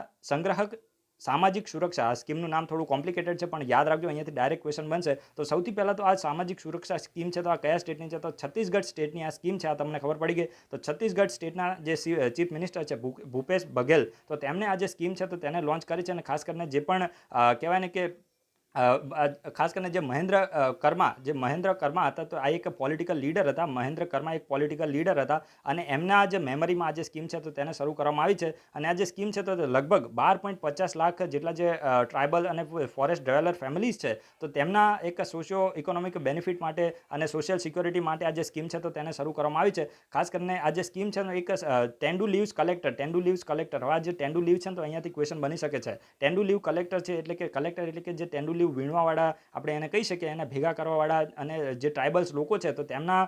સામાજિક સુરક્ષા આ સ્કીમનું નામ થોડું કોમ્પ્લિકેટેડ છે, પણ યાદ રાખજો અહીંયાથી ડાયરેક્ટ ક્વેશ્ચન બનશે. તો સૌથી પહેલાં તો આ સામાજિક સુરક્ષા સ્કીમ છે તો આ કયા સ્ટેટની છે? તો છત્તીસગઢ સ્ટેટની આ સ્કીમ છે. આ તમને ખબર પડી ગઈ. તો છત્તીસગઢ સ્ટેટના જે ચીફ મિનિસ્ટર છે ભૂપેશ બઘેલ, તો તેમણે આ જે સ્કીમ છે તો તેને લોન્ચ કરી છે. અને ખાસ કરીને જે પણ કહેવાય ને કે ખાસ કરીને જે મહેન્દ્ર કર્મા હતા, તો આ એક પોલિટિકલ લીડર હતા. મહેન્દ્ર કર્મા એક પોલિટિકલ લીડર હતા અને એમના જે મેમરીમાં આ જે સ્કીમ છે તો તેને શરૂ કરવામાં આવી છે. અને આ જે સ્કીમ છે તો લગભગ 12.50 લાખ જેટલા જે ટ્રાઇબલ અને ફોરેસ્ટ ડવેલર ફેમિલીઝ છે તો તેમના એક સોશિયો ઇકોનોમિક બેનિફિટ માટે અને સોશિયલ સિક્યોરિટી માટે આ જે સ્કીમ છે તો તેને શરૂ કરવામાં આવી છે. ખાસ કરીને આ જે સ્કીમ છે એક ટેન્ડુ લીવ્સ કલેક્ટર. હવે આ જે ટેન્ડુ લીવ છે તો અહીંયાથી ક્વેશ્ચન બની શકે છે. ટેન્ડુ લીવ કલેક્ટર છે એટલે કે જે ટેન્ડુ લીવ વીણવાવાળા આપણે એને કહી શકીએ, એને ભેગા કરવાવાળા અને જે ટ્રાઇબલ્સ લોકો છે તો તેમના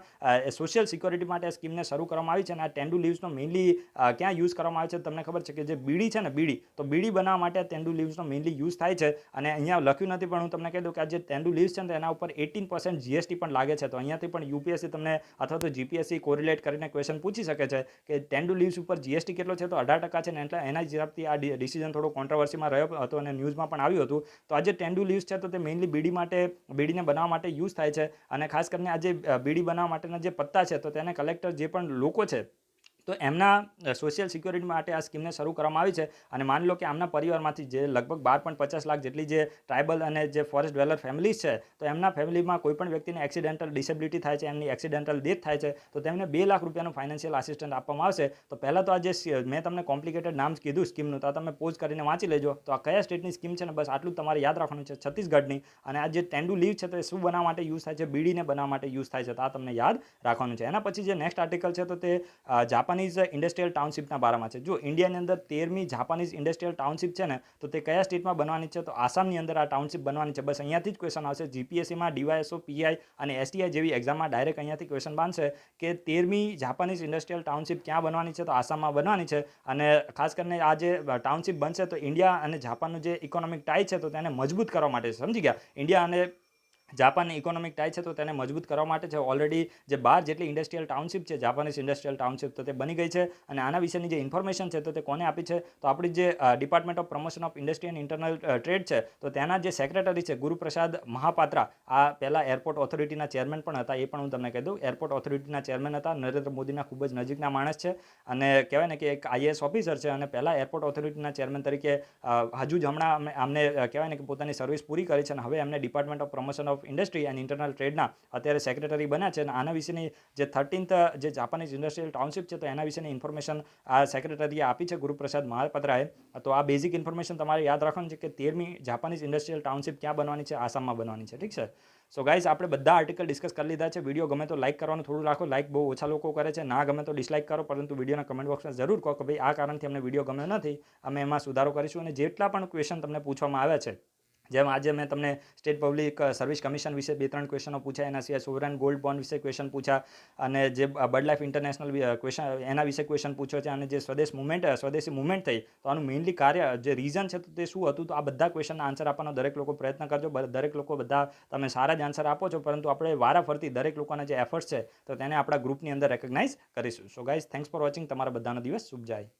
સોશિયલ સિક્યોરિટી માટે આ સ્કીમને શરૂ કરવામાં આવી છે. અને આ ટેન્ડુ લીવ્સનો મેઇનલી ક્યાં યુઝ કરવામાં આવે છે? તમને ખબર છે કે જે બીડી છે ને, બીડી બનાવવા માટે આ ટેન્ડુ લીવ્સનો મેઇનલી યુઝ થાય છે. અને અહીંયા લખ્યું નથી, પણ હું તમને કહી દઉં કે આ જે ટેન્ડુ લીવ્સ છે ને એના ઉપર 18% GST પણ લાગે છે. તો અહીંયાથી પણ યુપીએસસી તમને અથવા તો જીપીએસસી કોરિલેટ કરીને ક્વેશ્ચન પૂછી શકે છે કે ટેન્ડુ લીવ્સ ઉપર GST કેટલો છે? તો 18% છે ને. એટલે એના હિસાબથી આ ડિસિઝન થોડો કોન્ટ્રોવર્સીમાં રહ્યો હતો અને ન્યૂઝમાં પણ આવ્યું હતું. તો આ જે ટેન્ડુ લીવ્સ છે તો તે મેઇનલી બીડીને બનાવવા માટે યુઝ થાય છે. અને ખાસ કરીને આ જે બીડી બનાવવા માટેના જે પત્તા છે તો તેને કલેક્ટર જે પણ લોકો છે તો એમના સોશિયલ સિક્યોરિટી માટે આ સ્કીમને શરૂ કરવામાં આવી છે. અને માની લો કે આમના પરિવારમાંથી જે લગભગ 12.50 લાખ જેટલી જે ટ્રાઇબલ અને જે ફોરેસ્ટ ડવેલર ફેમિલીઝ છે તો એમના ફેમિલીમાં કોઈ પણ વ્યક્તિને એક્સિડેન્ટલ ડિસેબિલિટી થાય છે, એમની એક્સિડેન્ટલ ડેથ થાય છે તો તેમને 2 લાખ રૂપિયાનું ફાઇનાન્શિયલ આસિસ્ટન્ટ આપવામાં આવશે. તો પહેલાં તો આ જે મેં તમને કોમ્પ્લિકેટેડ નામ કીધું સ્કીમનું, તો આ તમે પોઝ કરીને વાંચી લેજો. તો આ કયા સ્ટેટની સ્કીમ છે ને, બસ આટલું તમારે યાદ રાખવાનું છે, છત્તીસગઢની. અને આ જે ટેન્ડુ લીવ છે તો એ શું બનાવવા માટે યુઝ થાય છે? બીડીને બનાવવા માટે યુઝ થાય છે. તો આ તમને યાદ રાખવાનું છે. એના પછી જે નેક્સ્ટ આર્ટિકલ છે તો તે જાપાનીઝ ઇન્ડસ્ટ્રીયલ ટાઉનશીપના બારામાં છે. જો ઇન્ડિયાની અંદર 13મી જાપાનીઝ ઇન્ડસ્ટ્રીયલ ટાઉનશીપ છે ને તો તે કયા સ્ટેટમાં બનવાની છે? તો આસામની અંદર આ ટાઉનશીપ બનવાની છે. બસ અહીંયાથી જ ક્વેશ્ચન આવશે. જીપીએસસીમાં ડીવાયએસઓ, પીઆઈ અને એસટીઆઈ જેવી એક્ઝામમાં ડાયરેક્ટ અહીંયાથી ક્વેશ્ચન બનશે કે 13મી જાપાનીઝ ઇન્ડસ્ટ્રીયલ ટાઉનશીપ ક્યાં બનવાની છે? તો આસામમાં બનવાની છે. અને ખાસ કરીને આ જે ટાઉનશીપ બનશે તો ઇન્ડિયા અને જાપાનનું જે ઇકોનોમિક ટાઈ છે તો તેને મજબૂત કરવા માટે છે. સમજી ગયા? ઇન્ડિયા અને જાપાનની ઇકોનોમિક ટાઈ છે તો તેને મજબૂત કરવા માટે છે. ઓલરેડી જે 12 જેટલી ઇન્ડસ્ટ્રીયલ ટાઉનશીપ છે, જાપાનીઝ ઇન્ડસ્ટ્રીયલ ટાઉનશીપ, તો તે બની ગઈ છે. અને આના વિશેની જે ઇન્ફોર્મેશન છે તો તે કોને આપી છે? તો આપણી જે department of promotion of industry and internal trade છે તો તેના જે સેક્રેટરી છે ગુરુપ્રસાદ મહાપાત્રા, આ પહેલાં એરપોર્ટ ઓથોરિટીના ચેરમેન પણ હતા. એ પણ હું તમને કહી દઉં, એરપોર્ટ ઓથોરિટીના ચેરમેન હતા. નરેન્દ્ર મોદીના ખૂબ જ નજીકના માણસ છે અને કહેવાય ને કે એક IAS ઓફિસર છે. અને પહેલાં એરપોર્ટ ઓથોરિટીના ચેરમેન તરીકે હજુ જ હમણાં આમને કહેવાય ને કે પોતાની સર્વિસ પૂરી કરી છે. અને હવે એમને department of promotion of industry and internal ટ્રેડના અત્યારે સેક્રેટરી બન્યા છે. અને આના વિશેની જે 13th જે જાપાનીઝ ઇન્ડસ્ટ્રીયલ ટાઉનશીપ છે તો એના વિશેની ઇન્ફોર્મેશન આ સેક્રેટરીએ આપી છે ગુરુપ્રસાદ મહાપાત્રાએ. તો આ બેઝિક ઇન્ફોર્મેશન તમારે યાદ રાખવાનું છે કે 13મી જાપાનીઝ ઇન્ડસ્ટ્રીયલ ટાઉનશીપ ક્યાં બનવાની છે? આસામમાં બનવાની છે. ઠીક છે? સો ગાઈઝ, આપણે બધા આર્ટિકલ ડિસ્કસ કરી લીધા છે. વિડીયો ગમે તો લાઇક કરવાનું થોડું રાખો. લાઇક બહુ ઓછા લોકો કરે છે. ના ગમે તો ડિસલાઇક કરો, પરંતુ વિડીયોના કમેન્ટ બોક્સમાં જરૂર કહો કે ભાઈ આ કારણથી અમને વિડીયો ગમ્યો નથી, અમે એમાં સુધારો કરીશું. અને જેટલા પણ ક્વેશ્ચન તમને પૂછવામાં આવ્યા છે, જેમ આજે મેં તમને સ્ટેટ પબ્લિક સર્વિસ કમિશન વિશે 2-3 ક્વેશ્ચનો પૂછ્યા, એના સિવાય સોવરેન ગોલ્ડ બોન્ડ વિશે ક્વેશ્ચન પૂછ્યા, અને જે બર્ડ લાઈફ ઇન્ટરનેશનલ ક્વેશ્ચન એના વિશે ક્વેશ્ચન પૂછ્યો છે, અને જે સ્વદેશી મુવમેન્ટ થઈ તો આનું મેઇનલી કાર્ય જે રીઝન છે તો તે શું હતું? તો આ બધા ક્વેશ્ચનના આન્સર આપવાનો દરેક લોકો પ્રયત્ન કરજો. દરેક લોકો બધા તમે સારા જ આન્સર આપો છો, પરંતુ આપણે વારાફરતી દરેક લોકોના જે એફર્ટ્સ છે તો તેને આપણા ગ્રુપની અંદર રેકગ્નાઇઝ કરીશું. So guys, thanks for watching. તમારા બધાનો દિવસ શુભ જાય.